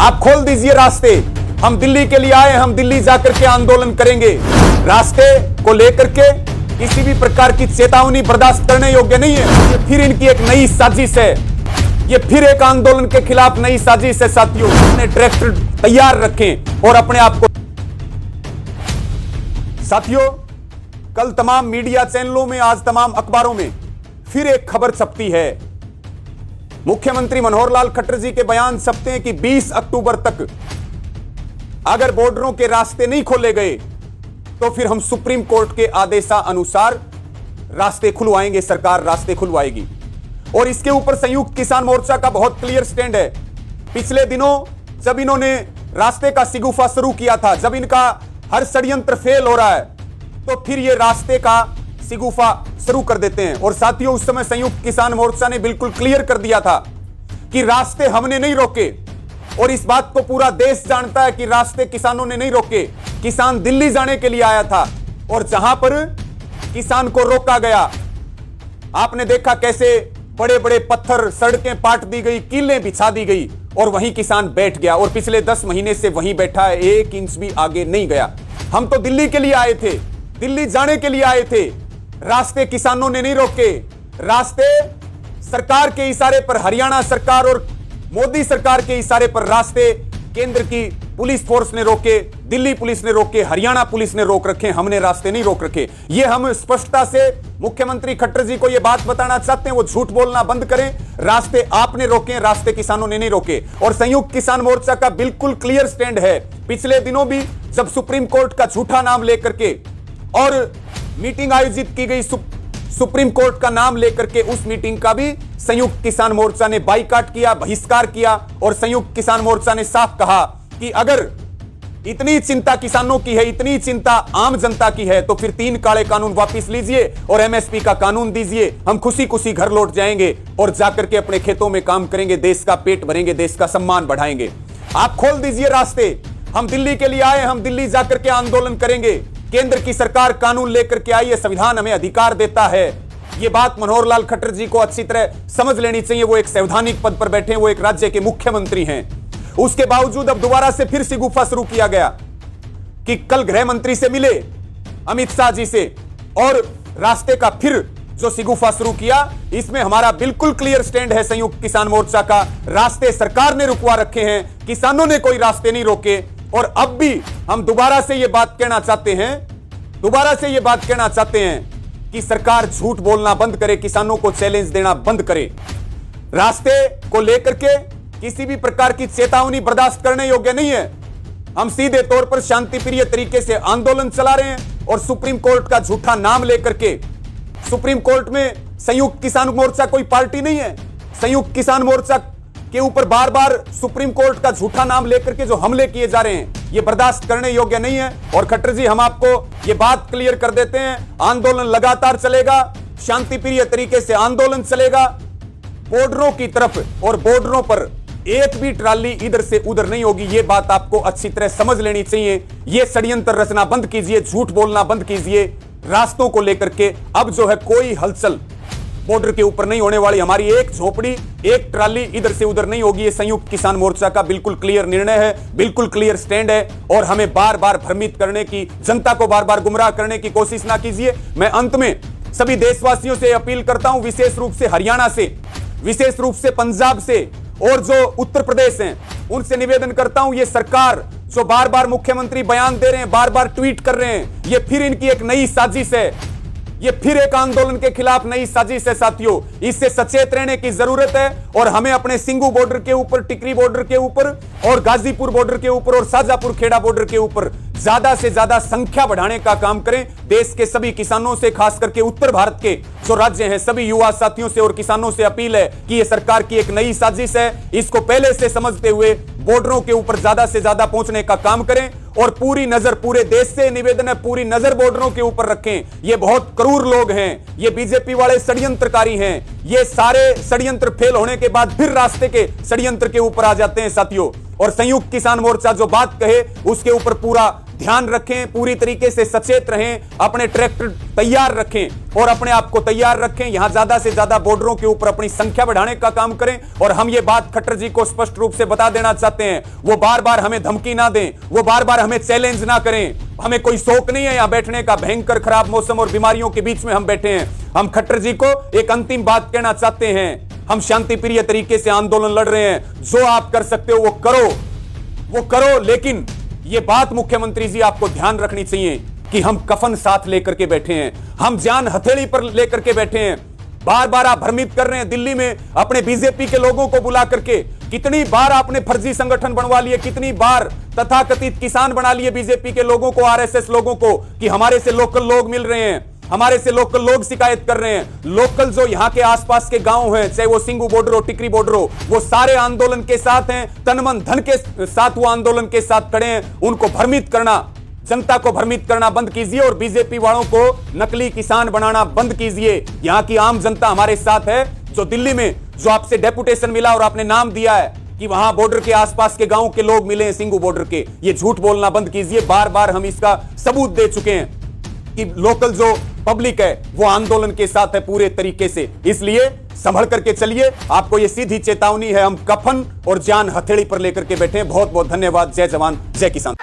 आप खोल दीजिए रास्ते। हम दिल्ली के लिए आए, हम दिल्ली जाकर के आंदोलन करेंगे। रास्ते को लेकर के किसी भी प्रकार की चेतावनी बर्दाश्त करने योग्य नहीं है। ये फिर इनकी एक नई साजिश है, ये फिर एक आंदोलन के खिलाफ नई साजिश है साथियों। अपने ट्रैक्टर तैयार रखें और अपने आप को। साथियों, कल तमाम मीडिया चैनलों में, आज तमाम अखबारों में फिर एक खबर छपती है। मुख्यमंत्री मनोहर लाल खट्टर जी के बयान छपते हैं कि 20 अक्टूबर तक अगर बॉर्डरों के रास्ते नहीं खोले गए तो फिर हम सुप्रीम कोर्ट के आदेशानुसार रास्ते खुलवाएंगे, सरकार रास्ते खुलवाएगी। और इसके ऊपर संयुक्त किसान मोर्चा का बहुत क्लियर स्टैंड है। पिछले दिनों जब इन्होंने रास्ते का शिगुफा शुरू किया था, जब इनका हर षड्यंत्र फेल हो रहा है, तो फिर ये रास्ते का शिगुफा शुरू कर देते हैं। और साथियों, उस समय संयुक्त किसान मोर्चा ने बिल्कुल क्लियर कर दिया था कि रास्ते हमने नहीं रोके। और इस बात को पूरा देश जानता है कि रास्ते किसानों ने नहीं रोके। किसान दिल्ली जाने के लिए आया था और जहां पर किसान को रोका गया, आपने देखा कैसे बड़े बड़े पत्थर, सड़कें पाट दी गई, कीलें बिछा दी गई और वहीं किसान बैठ गया। और पिछले 10 महीने से वहीं बैठा है, 1 इंच भी आगे नहीं गया। हम तो दिल्ली के लिए आए थे, दिल्ली जाने के लिए आए थे, रास्ते किसानों ने नहीं रोके। रास्ते सरकार के इशारे पर, हरियाणा सरकार और मोदी सरकार के इशारे पर रास्ते केंद्र की पुलिस फोर्स ने रोके, दिल्ली पुलिस ने रोके, हरियाणा पुलिस ने रोक रखे, हमने रास्ते नहीं रोक रखे। ये हम स्पष्टता से मुख्यमंत्री खट्टर जी को ये बात बताना चाहते हैं, वो झूठ बोलना बंद करें। रास्ते आपने रोके, रास्ते किसानों ने नहीं रोके। और संयुक्त किसान मोर्चा का बिल्कुल क्लियर स्टैंड है। पिछले दिनों भी जब सुप्रीम कोर्ट का झूठा नाम लेकर के और मीटिंग आयोजित की गई, सुप्रीम कोर्ट का नाम लेकर के, उस मीटिंग का भी संयुक्त किसान मोर्चा ने बाइकाट किया, बहिष्कार किया। और संयुक्त किसान मोर्चा ने साफ कहा कि अगर इतनी चिंता किसानों की है, इतनी चिंता आम जनता की है, तो फिर 3 काले कानून वापस लीजिए और एमएसपी का कानून दीजिए। हम खुशी खुशी घर लौट जाएंगे और जाकर के अपने खेतों में काम करेंगे, देश का पेट भरेंगे, देश का सम्मान बढ़ाएंगे। आप खोल दीजिए रास्ते। हम दिल्ली के लिए आए, हम दिल्ली जाकर के आंदोलन करेंगे। केंद्र की सरकार कानून लेकर के आई है, संविधान हमें अधिकार देता है। यह बात मनोहर लाल खट्टर जी को अच्छी तरह समझ लेनी चाहिए। वो एक संवैधानिक पद पर बैठे हैं, वो एक राज्य के मुख्यमंत्री हैं। उसके बावजूद अब दोबारा से फिर शिगुफा शुरू किया गया कि कल गृह मंत्री से मिले अमित शाह जी से, और रास्ते का फिर जो शिगुफा शुरू किया, इसमें हमारा बिल्कुल क्लियर स्टैंड है संयुक्त किसान मोर्चा का। रास्ते सरकार ने रुकवा रखे हैं, किसानों ने कोई रास्ते नहीं रोके। और अब भी हम दोबारा से यह बात कहना चाहते हैं कि सरकार झूठ बोलना बंद करे, किसानों को चैलेंज देना बंद करे। रास्ते को लेकर के किसी भी प्रकार की चेतावनी बर्दाश्त करने योग्य नहीं है। हम सीधे तौर पर शांतिप्रिय तरीके से आंदोलन चला रहे हैं और सुप्रीम कोर्ट का झूठा नाम लेकर के, सुप्रीम कोर्ट में संयुक्त किसान मोर्चा कोई पार्टी नहीं है। संयुक्त किसान मोर्चा के ऊपर बार बार सुप्रीम कोर्ट का झूठा नाम लेकर के जो हमले किए जा रहे हैं, ये बर्दाश्त करने योग्य नहीं है। और खट्टर जी, हम आपको ये बात क्लियर कर देते हैं, आंदोलन लगातार चलेगा, शांतिप्रिय तरीके से आंदोलन चलेगा बॉर्डरों की तरफ। और बॉर्डरों पर एक भी ट्राली इधर से उधर नहीं होगी। ये बात आपको अच्छी तरह समझ लेनी चाहिए। ये षड्यंत्र रचना बंद कीजिए, झूठ बोलना बंद कीजिए। रास्तों को लेकर के अब जो है कोई हलचल बॉर्डर के ऊपर नहीं होने वाली। हमारी एक झोपड़ी, एक ट्राली इधर से उधर नहीं होगी। ये संयुक्त किसान मोर्चा का बिल्कुल क्लियर निर्णय है, बिल्कुल क्लियर स्टैंड है। और हमें बार बार भ्रमित करने की, जनता को बार बार गुमराह करने की कोशिश ना कीजिए। मैं अंत में सभी देशवासियों से अपील करता हूं, विशेष रूप से हरियाणा से, विशेष रूप से पंजाब से और जो उत्तर प्रदेश हैं, उनसे निवेदन करता हूं, ये सरकार जो बार बार मुख्यमंत्री बयान दे रहे हैं, बार बार ट्वीट कर रहे हैं, ये फिर इनकी एक नई साजिश है। ये फिर एक आंदोलन के खिलाफ नई साजिश है साथियों। इससे सचेत रहने की जरूरत है। और हमें अपने सिंगू बॉर्डर के ऊपर, टिकरी बॉर्डर के ऊपर और गाजीपुर बॉर्डर के ऊपर और शाजापुर खेड़ा बॉर्डर के ऊपर ज्यादा से ज्यादा संख्या बढ़ाने का काम करें। देश के सभी किसानों से, खास करके उत्तर भारत के जो राज्य हैं, सभी युवा साथियों से और किसानों से अपील है कि यह सरकार की एक नई साजिश है। इसको पहले से समझते हुए बॉर्डरों के ऊपर ज्यादा से ज्यादा पहुंचने का काम करें। और पूरी नजर, पूरे देश से निवेदन है, पूरी नजर बॉर्डरों के ऊपर रखें। ये बहुत क्रूर लोग हैं, ये बीजेपी वाले षड्यंत्रकारी हैं। ये सारे षड्यंत्र फेल होने के बाद फिर रास्ते के षड्यंत्र के ऊपर आ जाते हैं साथियों। और संयुक्त किसान मोर्चा जो बात कहे उसके ऊपर पूरा ध्यान रखें, पूरी तरीके से सचेत रहें, अपने ट्रैक्टर तैयार रखें और अपने आप को तैयार रखें। यहां ज्यादा से ज्यादा बॉर्डरों के ऊपर अपनी संख्या बढ़ाने का काम करें। और हम ये बात खट्टर जी को स्पष्ट रूप से बता देना चाहते हैं, वो बार बार हमें धमकी ना दें, वो बार बार हमें चैलेंज ना करें। हमें कोई शौक नहीं है यहां बैठने का, भयंकर खराब मौसम और बीमारियों के बीच में हम बैठे हैं। हम खट्टर जी को एक अंतिम बात कहना चाहते हैं, हम शांति प्रिय तरीके से आंदोलन लड़ रहे हैं। जो आप कर सकते हो वो करो, लेकिन ये बात मुख्यमंत्री जी आपको ध्यान रखनी चाहिए कि हम कफन साथ लेकर के बैठे हैं, हम जान हथेली पर लेकर के बैठे हैं। बार बार आप भ्रमित कर रहे हैं दिल्ली में अपने बीजेपी के लोगों को बुला करके। कितनी बार आपने फर्जी संगठन बनवा लिए, कितनी बार तथाकथित किसान बना लिए बीजेपी के लोगों को, आरएसएस लोगों को, कि हमारे से लोकल लोग मिल रहे हैं, हमारे से लोकल लोग शिकायत कर रहे हैं। लोकल जो यहाँ के आसपास के गांव हैं, चाहे वो सिंगू बॉर्डर हो, टिकरी बॉर्डर हो, वो सारे आंदोलन के साथ हैं, तन मन धन के साथ वो आंदोलन के साथ खड़े हैं। उनको भ्रमित करना, जनता को भ्रमित करना बंद कीजिए और बीजेपी वालों को नकली किसान बनाना बंद कीजिए। यहाँ की आम जनता हमारे साथ है। जो दिल्ली में जो आपसे डेपुटेशन मिला और आपने नाम दिया है कि वहां बॉर्डर के आसपास के गांव के लोग मिले हैं, सिंगू बॉर्डर के, ये झूठ बोलना बंद कीजिए। बार बार हम इसका सबूत दे चुके हैं कि लोकल जो पब्लिक है वो आंदोलन के साथ है पूरे तरीके से। इसलिए संभल करके चलिए, आपको ये सीधी चेतावनी है। हम कफन और जान हथेली पर लेकर के बैठे हैं। बहुत बहुत धन्यवाद। जय जवान जय किसान।